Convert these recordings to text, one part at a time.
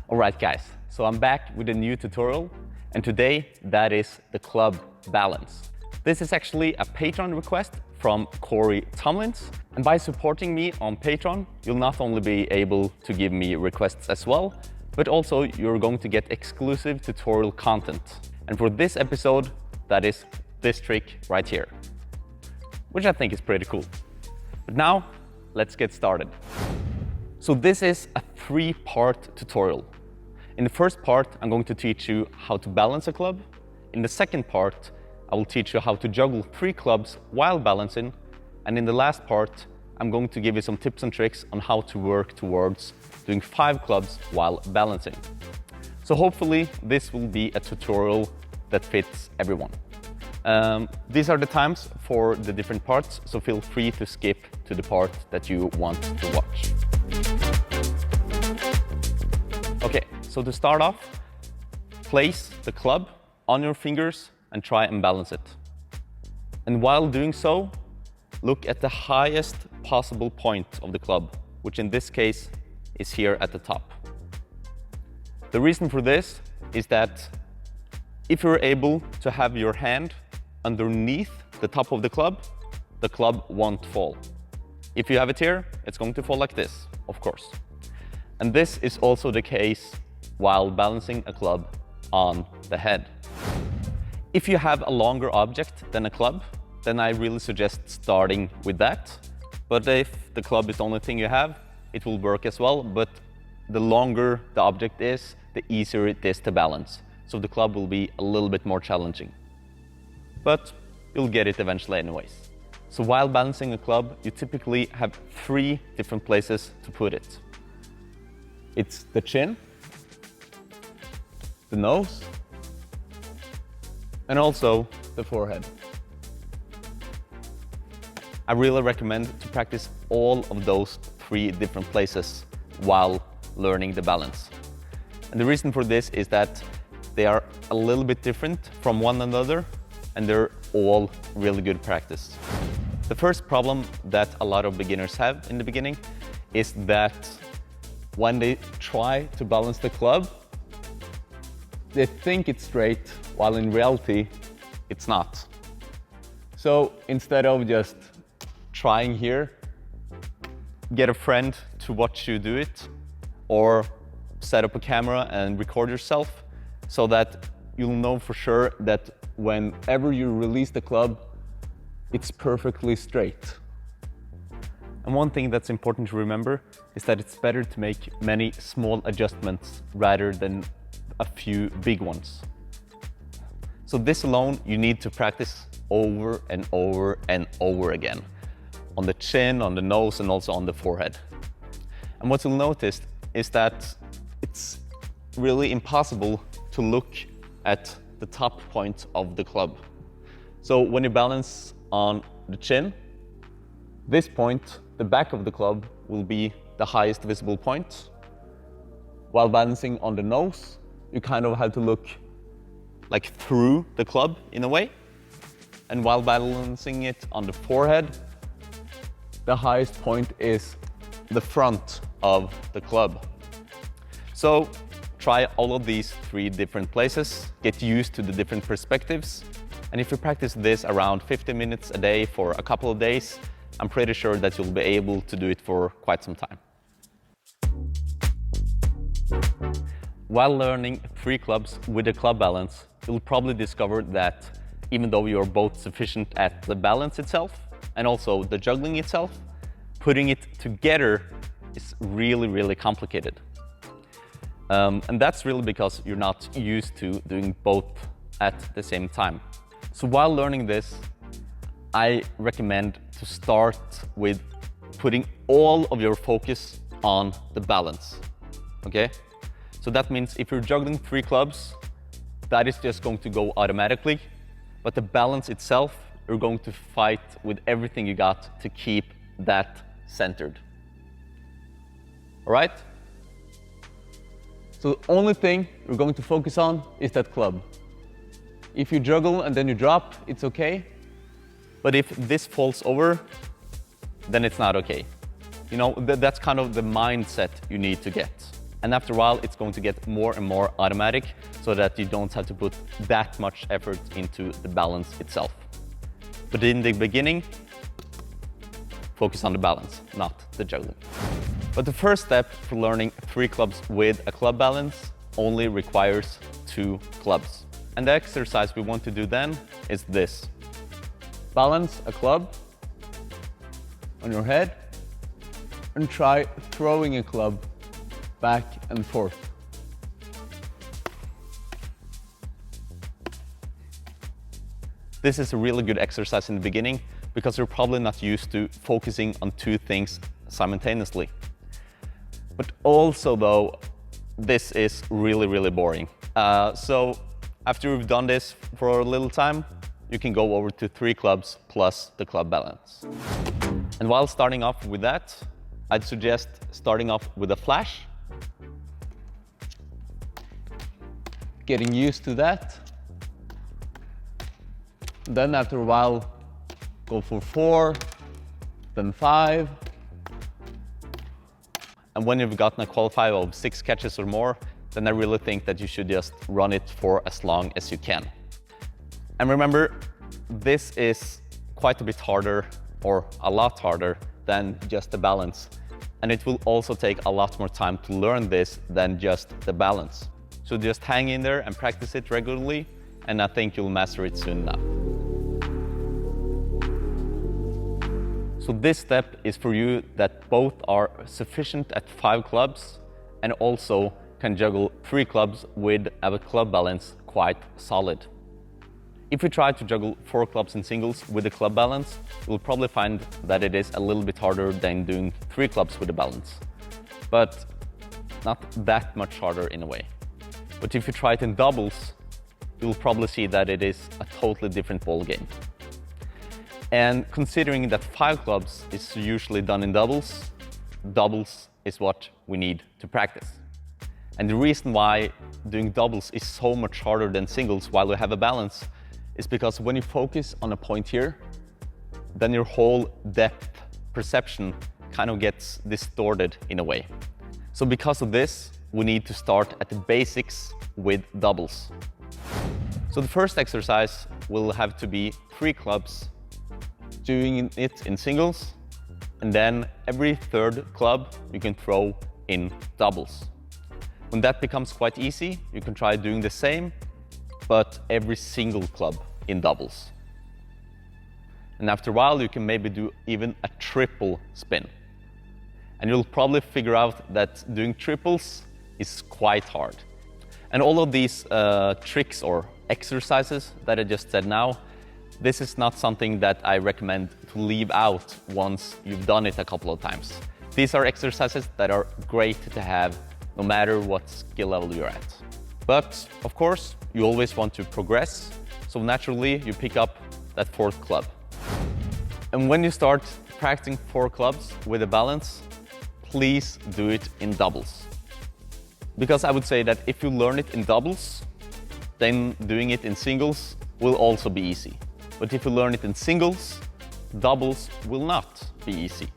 Alright guys, so I'm back with a new tutorial, and today that is the club balance. This is actually a Patreon request from Corey Tomlins, and by supporting me on Patreon, you'll not only be able to give me requests as well, but also you're going to get exclusive tutorial content. And for this episode, that is this trick right here, which I think is pretty cool. But now, let's get started. So this is a 3-part tutorial. In the first part, I'm going to teach you how to balance a club. In the second part, I will teach you how to juggle 3 clubs while balancing. And in the last part, I'm going to give you some tips and tricks on how to work towards doing 5 clubs while balancing. So hopefully this will be a tutorial that fits everyone. These are the times for the different parts, so feel free to skip to the part that you want to watch. Okay, so to start off, place the club on your fingers and try and balance it. And while doing so, look at the highest possible point of the club, which in this case is here at the top. The reason for this is that if you're able to have your hand underneath the top of the club won't fall. If you have it here, it's going to fall like this, of course. And this is also the case while balancing a club on the head. If you have a longer object than a club, then I really suggest starting with that. But if the club is the only thing you have, it will work as well. But the longer the object is, the easier it is to balance. So the club will be a little bit more challenging. But you'll get it eventually anyways. So while balancing a club, you typically have 3 different places to put it. It's the chin, the nose, and also the forehead. I really recommend to practice all of those 3 different places while learning the balance. And the reason for this is that they are a little bit different from one another, and they're all really good practice. The first problem that a lot of beginners have in the beginning is that when they try to balance the club, they think it's straight, while in reality, it's not. So instead of just trying here, get a friend to watch you do it, or set up a camera and record yourself so that you'll know for sure that whenever you release the club, it's perfectly straight. And one thing that's important to remember is that it's better to make many small adjustments rather than a few big ones. So this alone, you need to practice over and over and over again, on the chin, on the nose, and also on the forehead. And what you'll notice is that it's really impossible to look at the top point of the club. So when you balance on the chin, this point, the back of the club, will be the highest visible point. While balancing on the nose, you kind of have to look like through the club in a way. And while balancing it on the forehead, the highest point is the front of the club. So try all of these 3 different places, get used to the different perspectives, and if you practice this around 50 minutes a day for a couple of days, I'm pretty sure that you'll be able to do it for quite some time. While learning 3 clubs with a club balance, you'll probably discover that even though you're both sufficient at the balance itself and also the juggling itself, putting it together is really, really complicated. And that's really because you're not used to doing both at the same time. So while learning this, I recommend to start with putting all of your focus on the balance, okay? So that means if you're juggling 3 clubs, that is just going to go automatically, but the balance itself, you're going to fight with everything you got to keep that centered. All right? So the only thing you're going to focus on is that club. If you juggle and then you drop, it's okay. But if this falls over, then it's not okay. You know, that's kind of the mindset you need to get. And after a while, it's going to get more and more automatic so that you don't have to put that much effort into the balance itself. But in the beginning, focus on the balance, not the juggling. But the first step for learning 3 clubs with a club balance only requires 2 clubs. And the exercise we want to do then is this. Balance a club on your head and try throwing a club back and forth. This is a really good exercise in the beginning because you're probably not used to focusing on 2 things simultaneously. But also though, this is really, really boring. So after you've done this for a little time, you can go over to 3 clubs plus the club balance. And while starting off with that, I'd suggest starting off with a flash. Getting used to that. Then after a while, go for 4, then 5. And when you've gotten a qualifier of 6 catches or more, then I really think that you should just run it for as long as you can. And remember, this is quite a bit harder, or a lot harder, than just the balance. And it will also take a lot more time to learn this than just the balance. So just hang in there and practice it regularly, and I think you'll master it soon enough. So this step is for you that both are sufficient at 5 clubs and also can juggle 3 clubs with a club balance quite solid. If you try to juggle 4 clubs in singles with a club balance, you'll probably find that it is a little bit harder than doing 3 clubs with a balance, but not that much harder in a way. But if you try it in doubles, you'll probably see that it is a totally different ball game. And considering that 5 clubs is usually done in doubles, doubles is what we need to practice. And the reason why doing doubles is so much harder than singles while we have a balance is because when you focus on a point here, then your whole depth perception kind of gets distorted in a way. So because of this, we need to start at the basics with doubles. So the first exercise will have to be 3 clubs, doing it in singles, and then every 3rd club you can throw in doubles. When that becomes quite easy, you can try doing the same, but every single club in doubles. And after a while, you can maybe do even a triple spin. And you'll probably figure out that doing triples is quite hard. And all of these tricks or exercises that I just said now, this is not something that I recommend to leave out once you've done it a couple of times. These are exercises that are great to have no matter what skill level you're at. But of course, you always want to progress, so naturally you pick up that 4th club. And when you start practicing 4 clubs with a balance, please do it in doubles. Because I would say that if you learn it in doubles, then doing it in singles will also be easy. But if you learn it in singles, doubles will not be easy.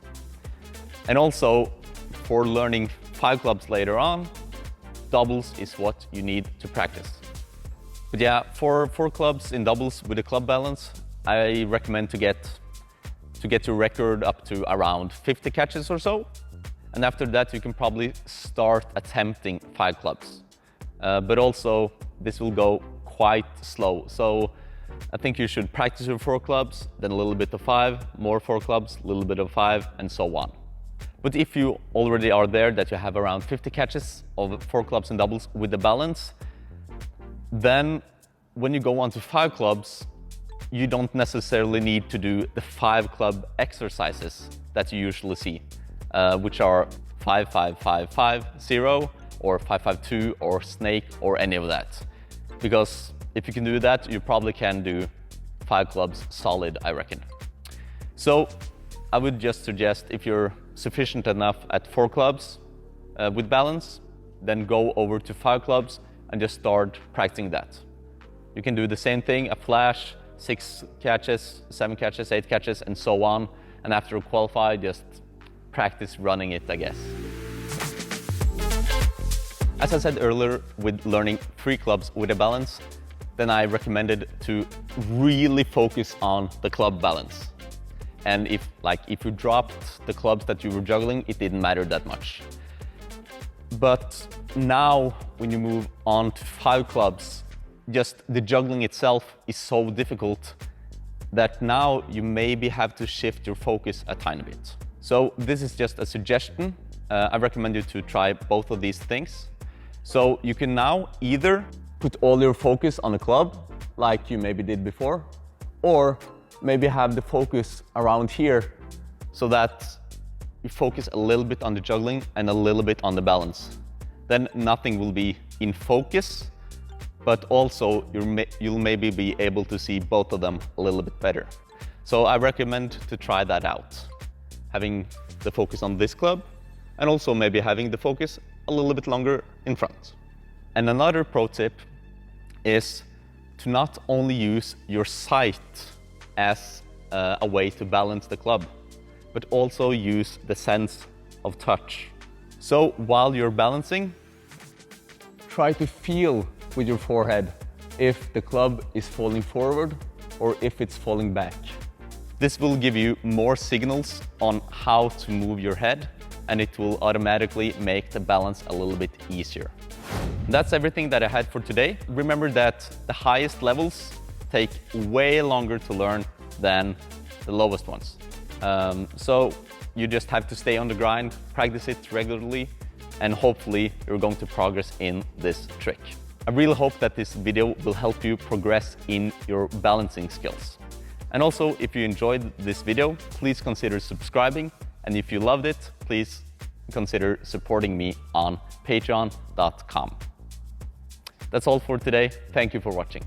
And also, for learning 5 clubs later on, doubles is what you need to practice. But yeah, for 4 clubs in doubles with a club balance, I recommend to get your record up to around 50 catches or so. And after that, you can probably start attempting 5 clubs. But also, this will go quite slow. So I think you should practice your 4 clubs, then a little bit of 5, more 4 clubs, a little bit of 5, and so on. But if you already are there, that you have around 50 catches of 4 clubs and doubles with the balance, then when you go on to 5 clubs, you don't necessarily need to do the 5 club exercises that you usually see, which are 5, 5, 5, 5, 0, or 5, 5, 2, or snake, or any of that. Because if you can do that, you probably can do 5 clubs solid, I reckon. So I would just suggest, if you're sufficient enough at 4 clubs with balance, then go over to 5 clubs and just start practicing that. You can do the same thing, a flash, 6 catches, 7 catches, 8 catches, and so on. And after you qualify, just practice running it, I guess. As I said earlier, with learning 3 clubs with a balance, then I recommended to really focus on the club balance. And if you dropped the clubs that you were juggling, it didn't matter that much. But now, when you move on to 5 clubs, just the juggling itself is so difficult that now you maybe have to shift your focus a tiny bit. So this is just a suggestion. I recommend you to try both of these things. So you can now either put all your focus on a club, like you maybe did before, or maybe have the focus around here so that you focus a little bit on the juggling and a little bit on the balance. Then nothing will be in focus, but also you'll maybe be able to see both of them a little bit better. So I recommend to try that out. Having the focus on this club, and also maybe having the focus a little bit longer in front. And another pro tip is to not only use your sight as a way to balance the club, but also use the sense of touch. So while you're balancing, try to feel with your forehead if the club is falling forward or if it's falling back. This will give you more signals on how to move your head, and it will automatically make the balance a little bit easier. That's everything that I had for today. Remember that the highest levels take way longer to learn than the lowest ones. So you just have to stay on the grind, practice it regularly, and hopefully you're going to progress in this trick. I really hope that this video will help you progress in your balancing skills. And also, if you enjoyed this video, please consider subscribing. And if you loved it, please consider supporting me on patreon.com. That's all for today. Thank you for watching.